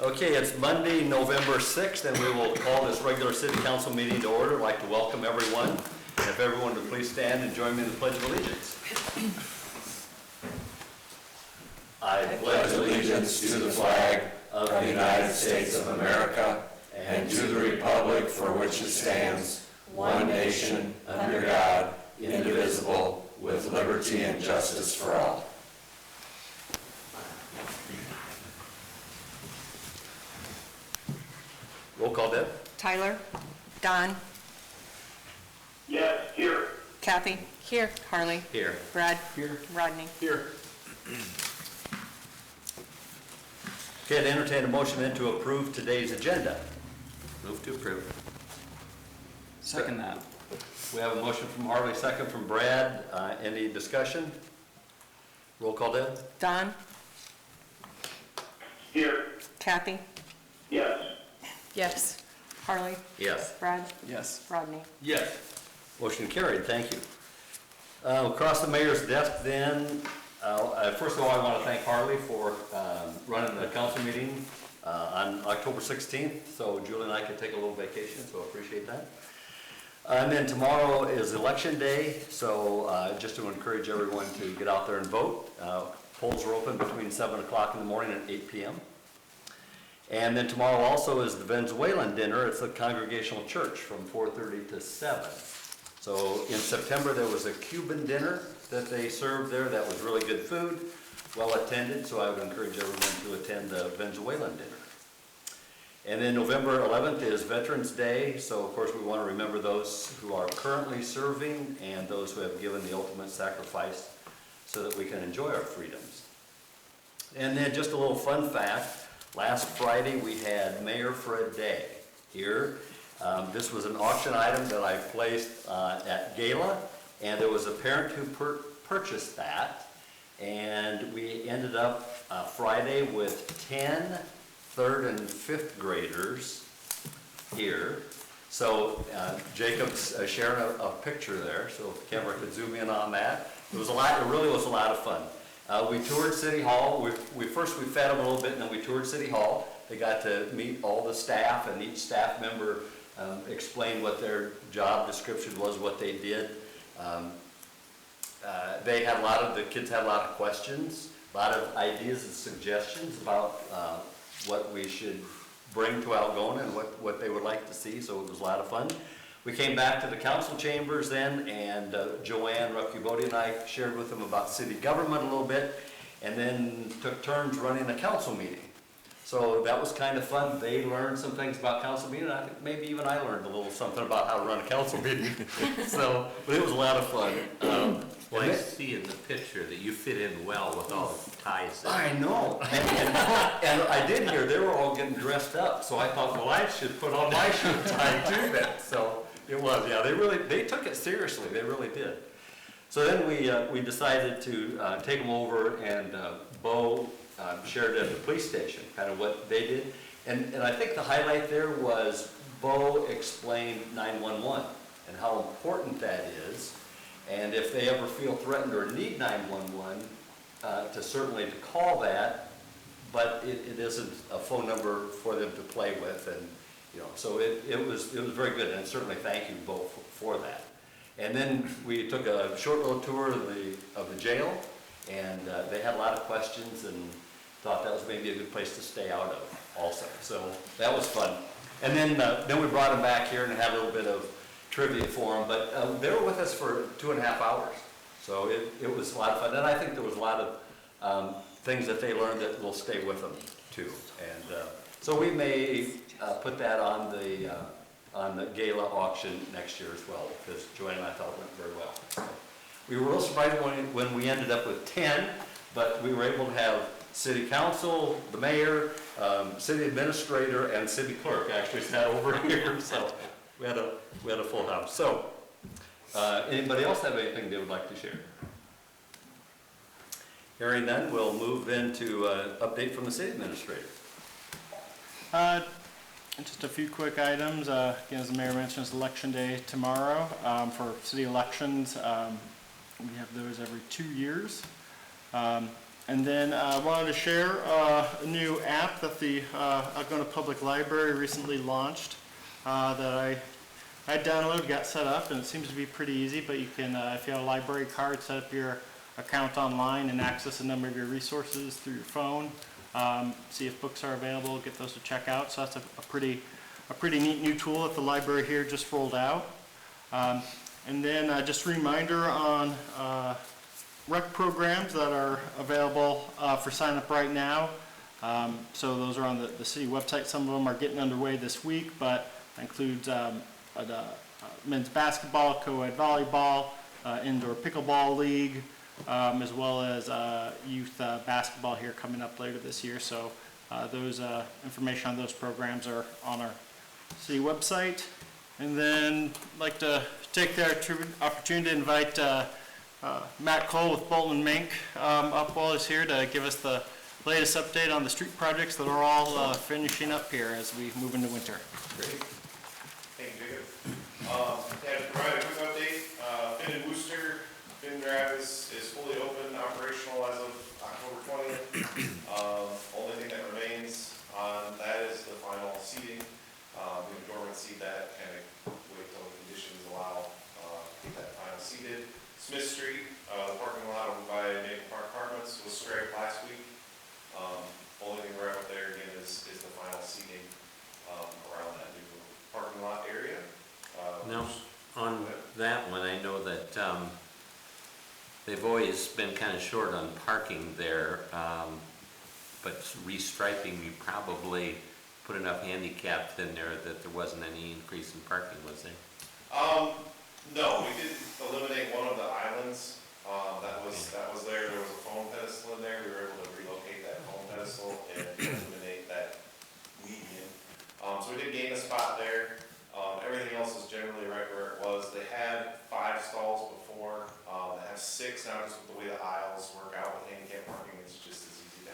Okay, it's Monday, November 6th, and we will call this regular city council meeting to order. I'd like to welcome everyone. And if everyone would please stand and join me in the Pledge of Allegiance. I pledge allegiance to the flag of the United States of America and to the republic for which it stands, one nation, under God, indivisible, with liberty and justice for all. Roll call, Deb. Tyler? Don? Yes, here. Kathy? Here. Harley? Here. Brad? Here. Rodney? Here. Okay, I'd entertain a motion then to approve today's agenda. Move to approve. Second that. We have a motion from Harley, second from Brad. Any discussion? Roll call, Deb. Don? Here. Kathy? Yes. Yes. Harley? Yes. Brad? Yes. Rodney? Yes. Motion carried, thank you. Across the mayor's desk then, first of all, I want to thank Harley for running the council meeting on October 16th, so Julie and I could take a little vacation, so I appreciate that. And then tomorrow is election day, so just to encourage everyone to get out there and vote. Polls are open between 7 o'clock in the morning and 8 p.m. And then tomorrow also is the Venezuelan dinner. It's a congregational church from 4:30 to 7. So in September, there was a Cuban dinner that they served there. That was really good food, well attended. So I would encourage everyone to attend the Venezuelan dinner. And then November 11th is Veterans Day. So of course, we want to remember those who are currently serving and those who have given the ultimate sacrifice so that we can enjoy our freedoms. And then just a little fun fact. Last Friday, we had Mayor for a Day here. This was an auction item that I placed at Gala, and there was a parent who purchased that, and we ended up Friday with 10 third and fifth graders here. So Jacob's sharing a picture there, so if the camera could zoom in on that. It really was a lot of fun. We toured City Hall. We fed them a little bit, and then we toured City Hall. They got to meet all the staff, and each staff member explained what their job description was, what they did. The kids had a lot of questions, a lot of ideas and suggestions about what we should bring to Algona and what they would like to see, so it was a lot of fun. We came back to the council chambers then, and Joanne Ruckubody and I shared with them about city government a little bit, and then took turns running a council meeting. So that was kind of fun. They learned some things about council meeting, and I think maybe even I learned a little something about how to run a council meeting. But it was a lot of fun. Well, I see in the picture that you fit in well with all the ties. I know. And I did hear they were all getting dressed up, so I thought, well, I should put on my shirt and tie too then. So it was, yeah, they took it seriously, they really did. So then we decided to take them over, and Bo shared at the police station, kind of what they did. And I think the highlight there was Bo explained 911 and how important that is. And if they ever feel threatened or need 911, certainly to call that, but it isn't a phone number for them to play with, and so it was very good, and certainly thank you both for that. And then we took a short little tour of the jail, and they had a lot of questions, and thought that was maybe a good place to stay out of also. So that was fun. And then we brought them back here and had a little bit of trivia for them, but they were with us for 2.5 hours. So it was a lot of fun, and I think there was a lot of things that they learned that will stay with them too. And so we may put that on the gala auction next year as well, because Joanne and I thought it went very well. So we were a little surprised when we ended up with 10, but we were able to have city council, the mayor, city administrator, and city clerk actually sat over here. So we had a full house. So anybody else have anything they would like to share? Hearing none, we'll move then to update from the city administrator. Just a few quick items. Again, as the mayor mentioned, it's election day tomorrow. For city elections, we have those every 2 years. And then I wanted to share a new app that the Algona Public Library recently launched that I downloaded, got set up, and it seems to be pretty easy, but you can, if you have a library card, set up your account online and access a number of your resources through your phone, see if books are available, get those to check out. So that's a pretty neat new tool that the library here just rolled out. And then just a reminder on rec programs that are available for sign up right now. So those are on the city website. Some of them are getting underway this week, but that includes men's basketball, co-ed volleyball, indoor pickleball league, as well as youth basketball here coming up later this year. So those information on those programs are on our city website. And then I'd like to take the opportunity to invite Matt Cole with Bolton and Mink up while he's here to give us the latest update on the street projects that are all finishing up here as we move into winter. Great. Thank you, Jacob. Yeah, to provide a quick update, Finn and Wooster, Finn Drive is fully open, operational as of October 20th. Only thing that remains on that is the final seeding. We would dormant seed that, kind of wait till the conditions allow, get that final seeded. Smith Street, the parking lot over by Maple Park Apartments was striped last week. Only thing we're up there again is the final seeding around that new parking lot area. Now, on that one, I know that they've always been kind of short on parking there, but restriping, you probably put enough handicapped in there that there wasn't any increase in parking, was there? No, we did eliminate one of the islands that was there. There was a phone pedestal in there. We were able to relocate that phone pedestal and eliminate that median. So we did gain a spot there. Everything else is generally right where it was. They had 5 stalls before. They have 6 now, just with the way the aisles work out with handicap parking. It's just as easy to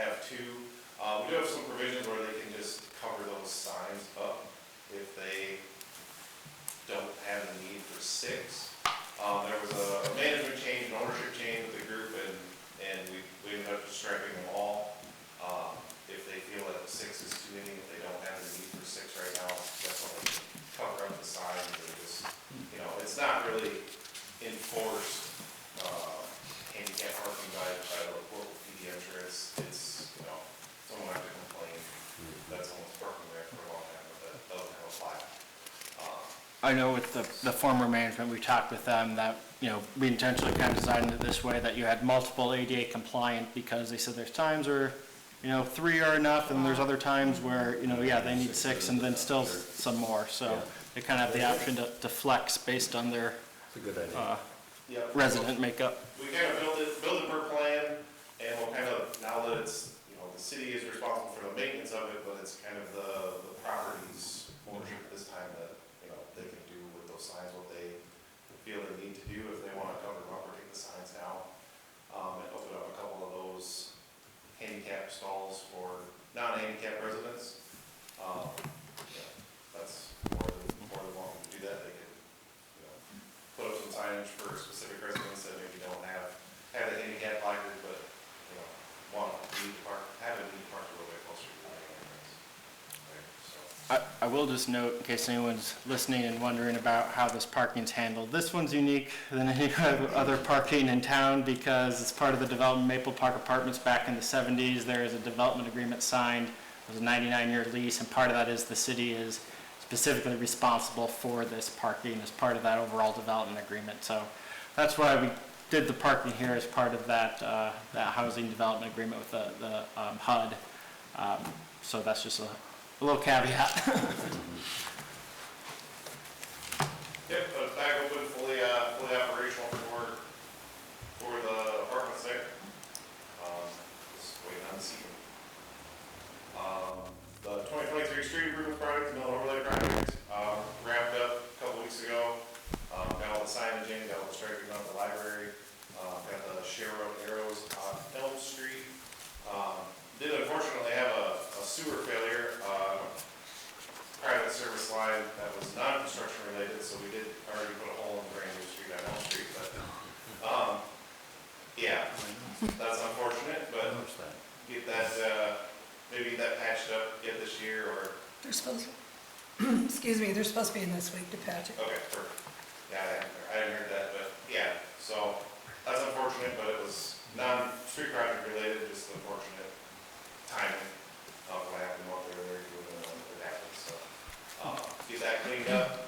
have 2. We do have some provisions where they can just cover those signs up if they don't have the need for 6. There was a management change, an ownership change with the group, and we ended up just striping them all. If they feel that 6 is too many, if they don't have the need for 6 right now, definitely cover up the signs. Or just, it's not really enforced handicap parking by the local PD insurance. It's, someone have to complain that someone's parking there for a long time, but that doesn't have a flag. I know with the former management, we talked with them that, we intentionally kind of designed it this way, that you had multiple ADA compliant, because they said there's times where, 3 are enough, and there's other times where, they need 6 and then still some more. So they kind of have the option to flex based on their It's a good idea. resident makeup. We kind of build it per plan, and we'll kind of, now that it's, the city is responsible for the maintenance of it, but it's kind of the property's ownership this time that, they can do with those signs what they feel they need to do. If they want to cover them up or take the signs down, and open up a couple of those handicap stalls for non-handicap residents. That's more than welcome to do that. They could, put up some signage for specific residents that maybe don't have a handicap placard, but, have a need to park a little bit closer to the entrance. I will just note, in case anyone's listening and wondering about how this parking's handled, this one's unique than any other parking in town because it's part of the development Maple Park Apartments back in the 70s. There is a development agreement signed. It was a 99-year lease, and part of that is the city is specifically responsible for this parking as part of that overall development agreement. So that's why we did the parking here as part of that housing development agreement with the HUD. So that's just a little caveat. Yep, but it's back open, fully operational for the apartments there. Just waiting on the seating. The 2023 street improvement project, Mill Overlay project, wrapped up a couple weeks ago. Got all the signage in, got all the striping on the library, got the share road arrows on Elm Street. Did unfortunately have a sewer failure, private service line that was non-construction related, so we did already put a hole in the brand new street on Elm Street, but, yeah, that's unfortunate. maybe that patched up yet this year, or, They're supposed to, excuse me, they're supposed to be in this week to patch it. okay, perfect. Yeah, I hadn't heard that, but yeah, so that's unfortunate, but it was non-street project related, just unfortunate timing of what happened while they were there doing it happened, so. Get that cleaned up.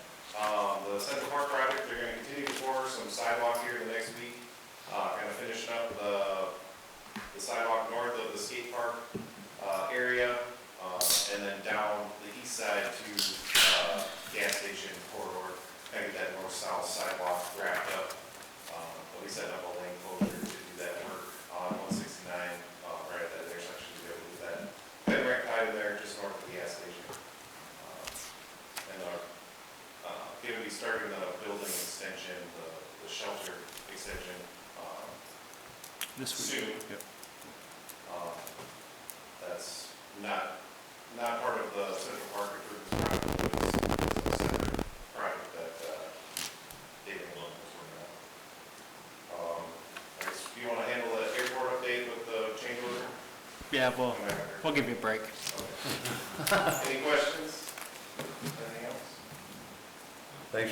The Central Park project, they're gonna continue to pour some sidewalk here the next week, kind of finishing up the sidewalk north of the skate park, area, and then down the east side to, gas station corridor, kind of get that north-south sidewalk wrapped up. But we set up a lane closure to do that work on 169, right at that intersection to be able to do that. Then right tied in there, just north of the gas station. And going to be starting the building extension, the shelter extension, This week. soon. Yep. That's not part of the Central Park improvement project, but it's a separate project that David Malone was working on. I guess, do you want to handle the airport update with the change order? Yeah, we'll give you a break. Any questions? Anything else? Thanks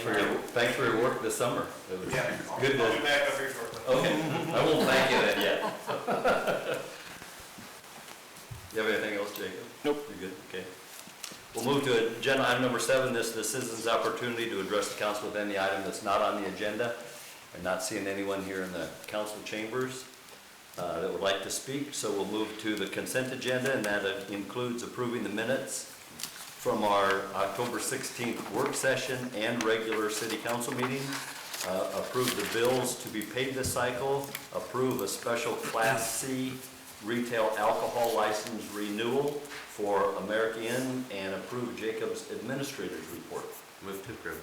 for your work this summer. It was Yeah, good I'll be to, back up here shortly. okay, I won't thank you then yet. You have anything else, Jacob? Nope. You're good, okay. We'll move to agenda item number 7. This is the citizens' opportunity to address the council with any item that's not on the agenda. I'm not seeing anyone here in the council chambers that would like to speak, so we'll move to the consent agenda, and that includes approving the minutes from our October 16th work session and regular city council meeting. Approve the bills to be paid this cycle. Approve a special Class C retail alcohol license renewal for American Inn, and approve Jacob's administrator's report. Move to approve.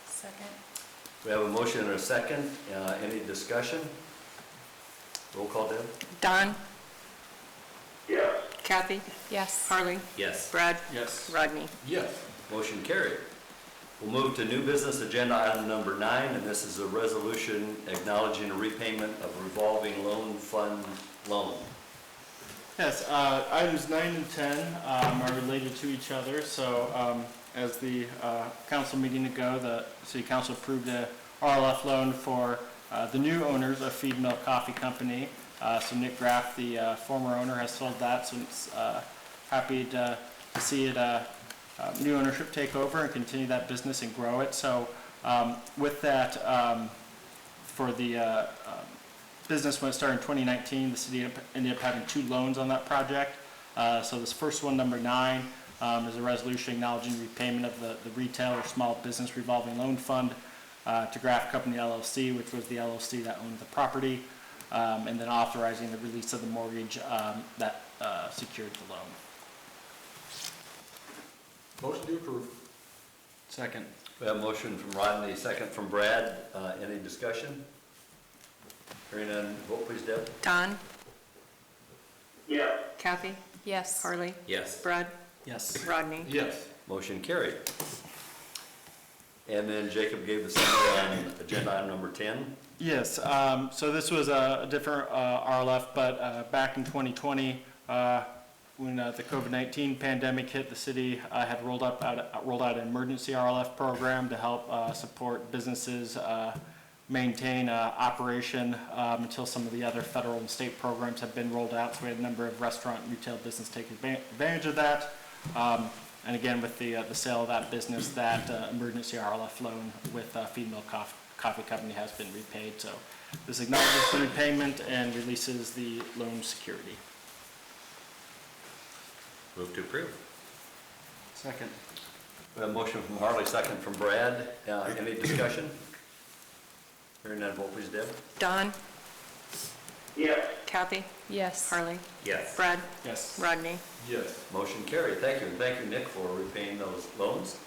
Second. We have a motion and a second. Any discussion? Roll call, Deb? Don, Yes. Kathy? Yes. Harley? Yes. Brad? Yes. Rodney? Yes. Motion carried. We'll move to new business agenda item number 9, and this is a resolution acknowledging a repayment of revolving loan fund loan. Yes, items 9 and 10 are related to each other. So as the council meeting ago, the city council approved a RLF loan for the new owners of Feed Mill Coffee Company. So Nick Graff, the former owner, has sold that, so it's happy to see it new ownership take over and continue that business and grow it. So with that, for the business, when it started in 2019, the city ended up having 2 loans on that project. So this first one, number 9, is a resolution acknowledging repayment of the retail or small business revolving loan fund to Graff Company LLC, which was the LLC that owned the property, and then authorizing the release of the mortgage that secured the loan. Motion to approve. Second. We have a motion from Rodney, second from Brad. Any discussion? Hearing none, vote please, Deb. Don, Yes. Kathy? Yes. Harley? Yes. Brad? Yes. Rodney? Yes. Motion carried. And then Jacob gave the summary on agenda item number 10. Yes, so this was a different RLF, but back in 2020, when the COVID-19 pandemic hit, the city had rolled out an emergency RLF program to help support businesses maintain operation until some of the other federal and state programs have been rolled out. So we had a number of restaurant and retail business take advantage of that. And again, with the sale of that business, that emergency RLF loan with Feed Mill Coffee Company has been repaid. So this acknowledges the repayment and releases the loan security. Move to approve. Second. We have a motion from Harley, second from Brad. Any discussion? Hearing none, vote please, Deb. Don, Yes. Kathy? Yes. Harley? Yes. Brad? Yes. Rodney? Yes. Motion carried. Thank you, and thank you, Nick, for repaying those loans.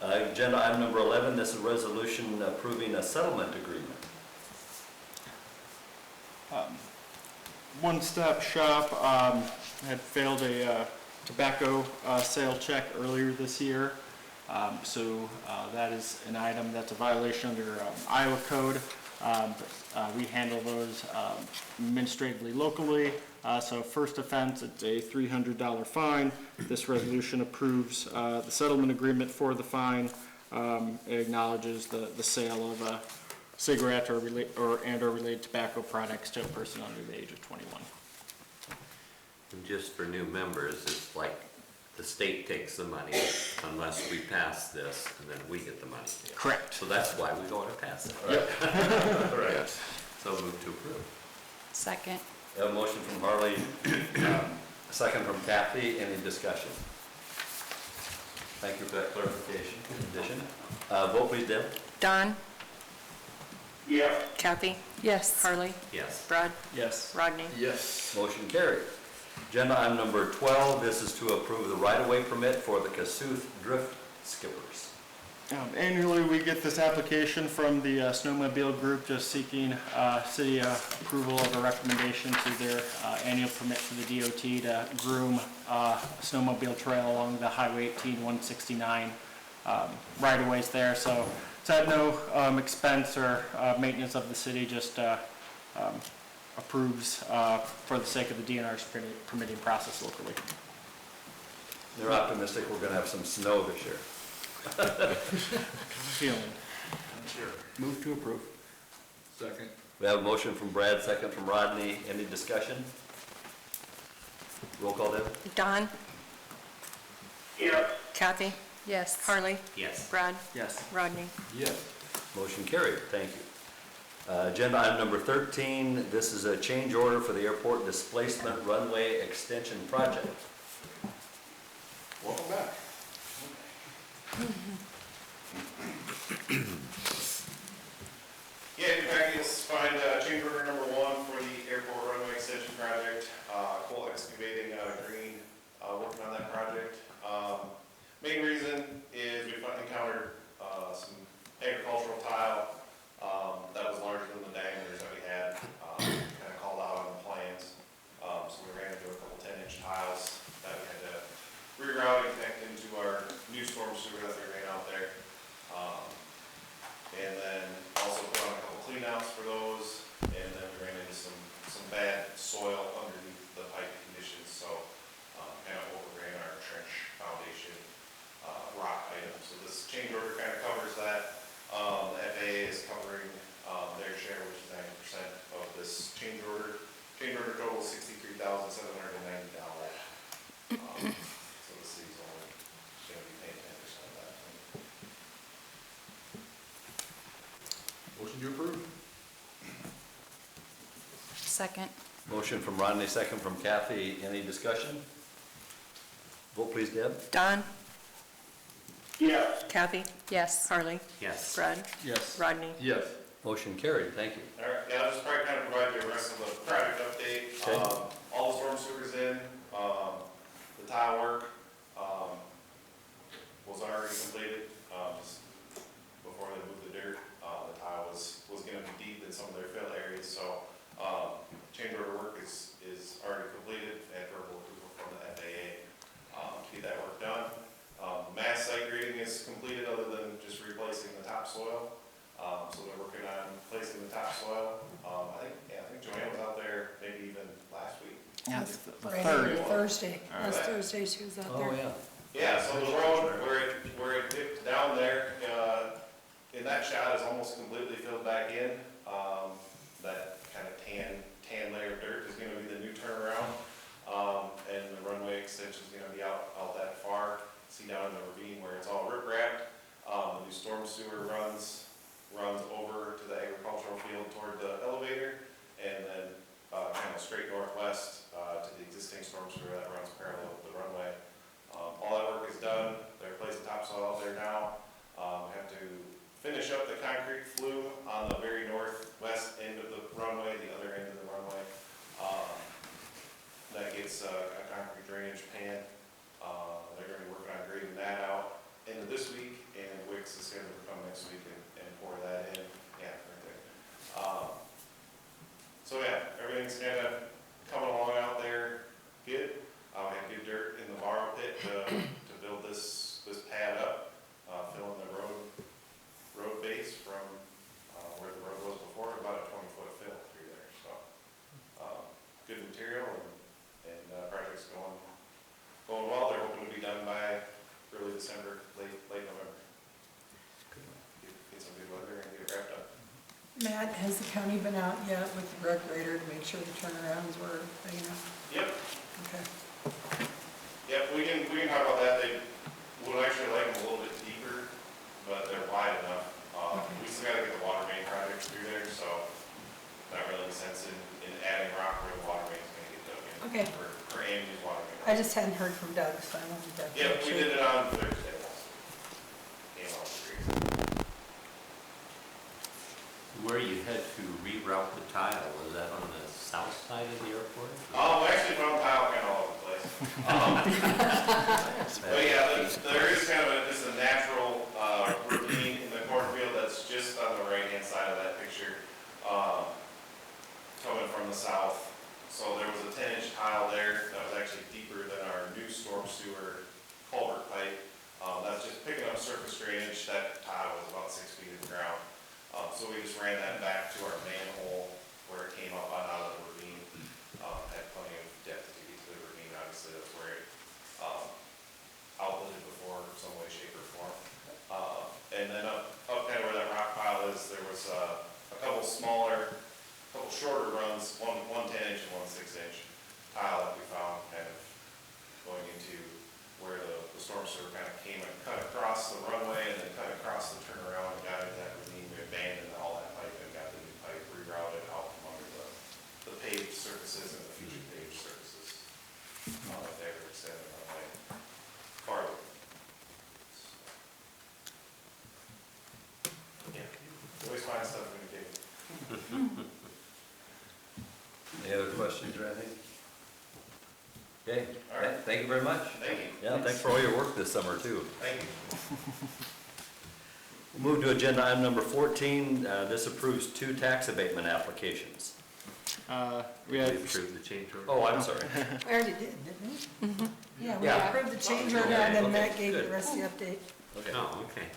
Agenda item number 11, this is a resolution approving a settlement agreement. One Stop Shop had failed a tobacco sale check earlier this year. So that is an item that's a violation under Iowa code. We handle those administratively locally. So first offense, it's a $300 fine. This resolution approves the settlement agreement for the fine. It acknowledges the sale of a cigarette or related tobacco products to a person under the age of 21. And just for new members, it's like the state takes the money unless we pass this, and then we get the money. Correct. So that's why we go to pass it. Correct. So move to approve. Second. We have a motion from Harley, a second from Kathy. Any discussion? Thank you for that clarification. Addition. Vote please, Deb. Don, Yes. Kathy? Yes. Harley? Yes. Brad? Yes. Rodney? Yes. Motion carried. Agenda item number 12, this is to approve the right-of-way permit for the Cassuth Drift Skippers. Annually, we get this application from the snowmobile group just seeking city approval of a recommendation to their annual permit for the DOT to groom a snowmobile trail along the Highway 18-169 right-of-ways there. So it's at no expense or maintenance of the city, just approves for the sake of the DNR's permitting process locally. They're optimistic we're going to have some snow this year. Feeling. Move to approve. Second. We have a motion from Brad, second from Rodney. Any discussion? Roll call, Deb. Don, Yes. Kathy? Yes. Harley? Yes. Brad? Yes. Rodney? Yes. Motion carried. Thank you. Agenda item number 13, this is a change order for the airport displacement runway extension project. Welcome back. Yeah, in fact, you'll find change order number 1 for the airport runway extension project. Cole Excavating out of Green, working on that project. Main reason is we encountered some agricultural tile that was larger than the diameters that we had, kind of called out on the plans. So we ran into a couple 10-inch tiles that we had to reroute and connect into our new storm sewer that we ran out there. And then also put on a couple cleanouts for those, and then we ran into some bad soil underneath the pipe conditions, so kind of overran our trench foundation rock item. So this change order kind of covers that. The FAA is covering their share, which is 90% of this change order. Change order total is $63,790. So the city's only going to be paying 10% of that. Motion to approve. Second. Motion from Rodney, second from Kathy. Any discussion? Vote please, Deb. Don, Yes. Kathy? Yes. Harley? Yes. Brad? Yes. Rodney? Yes. Motion carried. Thank you. All right, yeah, I'll just probably kind of provide you the rest of the project update. Okay. All the storm sewers in, the tile work, was already completed, just before they moved the dirt. The tile was gonna be deep in some of their fill areas, so, change order work is already completed and verbal approval from the FAA, to get that work done. Mass site grading is completed other than just replacing the topsoil. So they're working on placing the topsoil. I think Joanne was out there maybe even last week. Yeah, it's the Right, third. Thursday, All last right. Thursday she was out there. Yeah, so the road where it dipped down there, in that shot is almost completely filled back in. That kind of tan layer of dirt is gonna be the new turnaround. And the runway extension is gonna be out that far. See down in the ravine where it's all rip wrapped. The new storm sewer runs over to the agricultural field toward the elevator, and then kind of straight northwest to the existing storm sewer that runs parallel with the runway. All that work is done. They're placing topsoil out there now. Have to finish up the concrete flume on the very northwest end of the runway, the other end of the runway. That gets a concrete drainage pan. They're going to be working on grading that out into this week, and Wix is going to come next week and pour that in. Yeah, right there. So yeah, everything's kind of coming along out there good. We had good dirt in the borrow pit to build this pad up, filling the road base from where the road was before, about a 20-foot fill through there. So good material, and Matt, has the county been out yet with the road grader to make sure the turnarounds were big enough? Yep, Okay. yep, we can talk about that. They would actually like them a little bit deeper, but they're wide enough. We still gotta get the water main project through there, so not really any sense in adding rock where the water main's gonna get dug in. Okay. For Amy's water main. I just hadn't heard from Doug, so I wanted Doug to Yep, make we sure. did it on Thursday also. Came out great. Where you had to reroute the tile, was that on the south side of the airport? We actually found tile kind of all over the place. But yeah, there is kind of just a natural ravine in the cornfield that's just on the right-hand side of that picture, coming from the south. So there was a 10-inch tile there that was actually deeper than our new storm sewer culvert pipe. That's just picking up surface drainage. That tile was about 6 feet in the ground. So we just ran that back to our manhole where it came up out of the ravine. Had plenty of depth to get to the ravine, obviously that's where it outletted before in some way, shape, or form. And then up kind of where that rock pile is, there was a couple shorter runs, one 10-inch and one 6-inch tile that we found kind of going into where the storm sewer kind of came and cut across the runway and then cut across the turnaround and got into that ravine. We abandoned all that pipe and got the new pipe rerouted out from under the paved surfaces and the future paved surfaces. If they ever extended that way farther. Yeah, always find stuff when you dig. Any other questions or anything? Okay, All right. thank you very much. Thank you. Yeah, thanks for all your work this summer too. Thank you. We'll move to agenda item number 14. This approves 2 tax abatement applications. We We had, approved the change order? Oh, I'm sorry. We already did, didn't we? Yeah, we Yeah. approved the change Okay, order, and then okay, Matt gave good. the rest of the update. Okay, Oh, okay.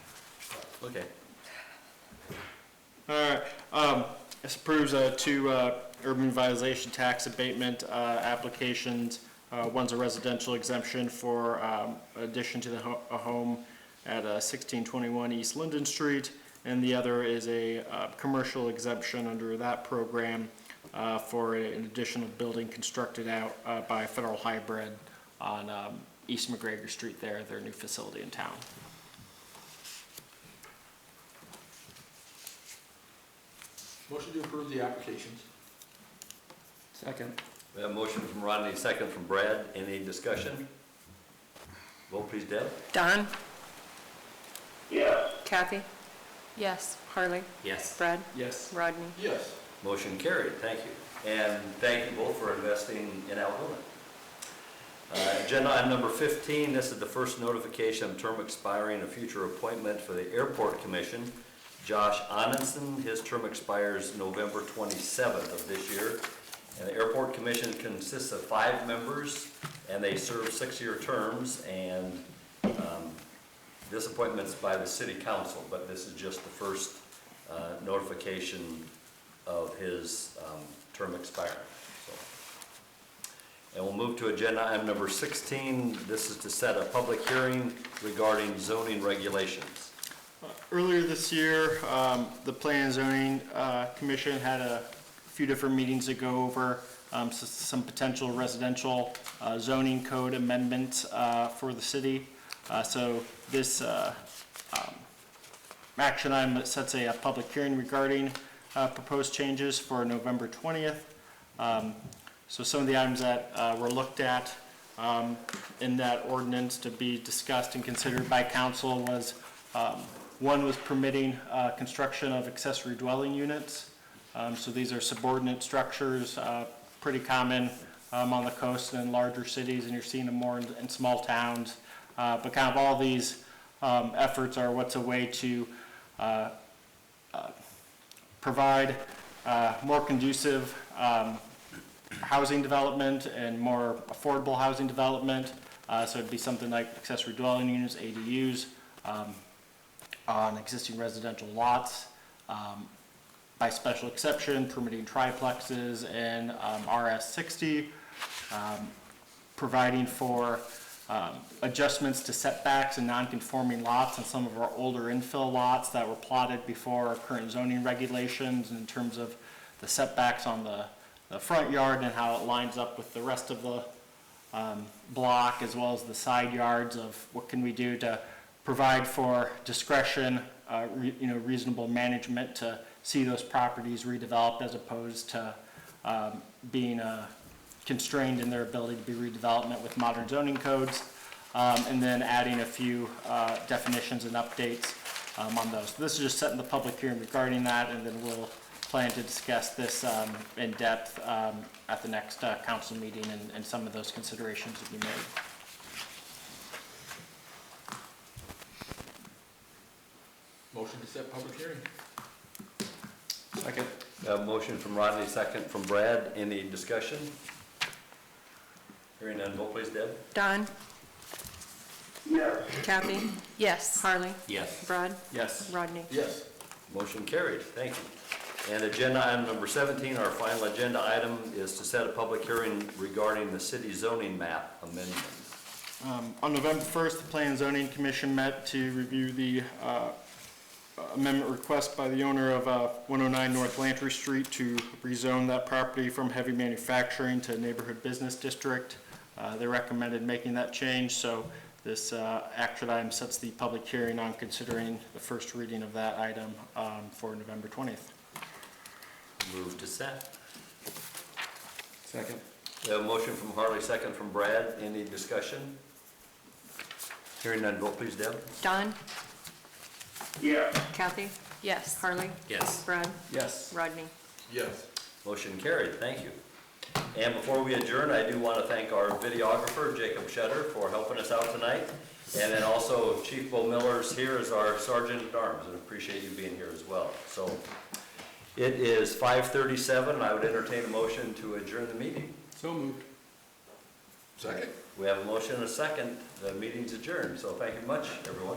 okay. all right, this approves 2 urban revitalization tax abatement applications. One's a residential exemption for addition to a home at 1621 East Linden Street, and the other is a commercial exemption under that program for an additional building constructed out by Federal Hybrid on East McGregor Street there, their new facility in town. Motion to approve the applications. Second. We have a motion from Rodney, second from Brad. Any discussion? Vote please, Deb. Don, Yes. Kathy? Yes. Harley? Yes. Brad? Yes. Rodney? Yes. Motion carried, thank you. And thank you both for investing in Algona. Agenda item number 15, this is the first notification of term expiring, a future appointment for the Airport Commission. Josh Anundson, his term expires November 27th of this year. And the Airport Commission consists of 5 members, and they serve 6-year terms, and this appointment's by the City Council, but this is just the first notification of his term expiring. So. And we'll move to agenda item number 16. This is to set a public hearing regarding zoning regulations. Earlier this year, the Plan and Zoning Commission had a few different meetings to go over some potential residential zoning code amendments for the city. So this action item sets a public hearing regarding proposed changes for November 20th. So some of the items that were looked at in that ordinance to be discussed and considered by council was one was permitting construction of accessory dwelling units. So these are subordinate structures, pretty common on the coast and in larger cities, and you're seeing them more in small towns. But kind of all these efforts are what's a way to provide more conducive housing development and more affordable housing development. So it'd be something like accessory dwelling units, ADUs, on existing residential lots, by special exception, permitting triplexes and RS60, providing for adjustments to setbacks and non-conforming lots on some of our older infill lots that were plotted before our current zoning regulations in terms of the setbacks on the front yard and how it lines up with the rest of the block, as well as the side yards of what can we do to provide for discretion, reasonable management to see those properties redeveloped as opposed to being constrained in their ability to be redevelopment with modern zoning codes, and then adding a few definitions and updates on those. This is just setting the public hearing regarding that, and then we'll plan to discuss this in depth at the next council meeting and some of those considerations that you made. Motion to set public hearing. Second. Motion from Rodney, second from Brad. Any discussion? Hearing none, vote please, Deb. Don, Yes. Kathy, yes. Harley, Yes. Brad, Yes. Rodney. Yes. Motion carried, thank you. And agenda item number 17, our final agenda item, is to set a public hearing regarding the city zoning map amendment. On November 1st, the Plan and Zoning Commission met to review the amendment request by the owner of 109 North Lantry Street to rezone that property from heavy manufacturing to neighborhood business district. They recommended making that change, so this action item sets the public hearing on considering the first reading of that item for November 20th. Move to set. Second. We have a motion from Harley, second from Brad. Any discussion? Hearing none, vote please, Deb. Don, Yes. Kathy, yes. Harley, Yes. Brad, Yes. Rodney. Yes. Motion carried, thank you. And before we adjourn, I do want to thank our videographer, Jacob Shutter, for helping us out tonight. And then also Chief Bo Miller's here as our Sergeant at Arms, and appreciate you being here as well. So it is 5:37, I would entertain a motion to adjourn the meeting. So moved. Second. We have a motion and a second, the meeting's adjourned, so thank you much, everyone.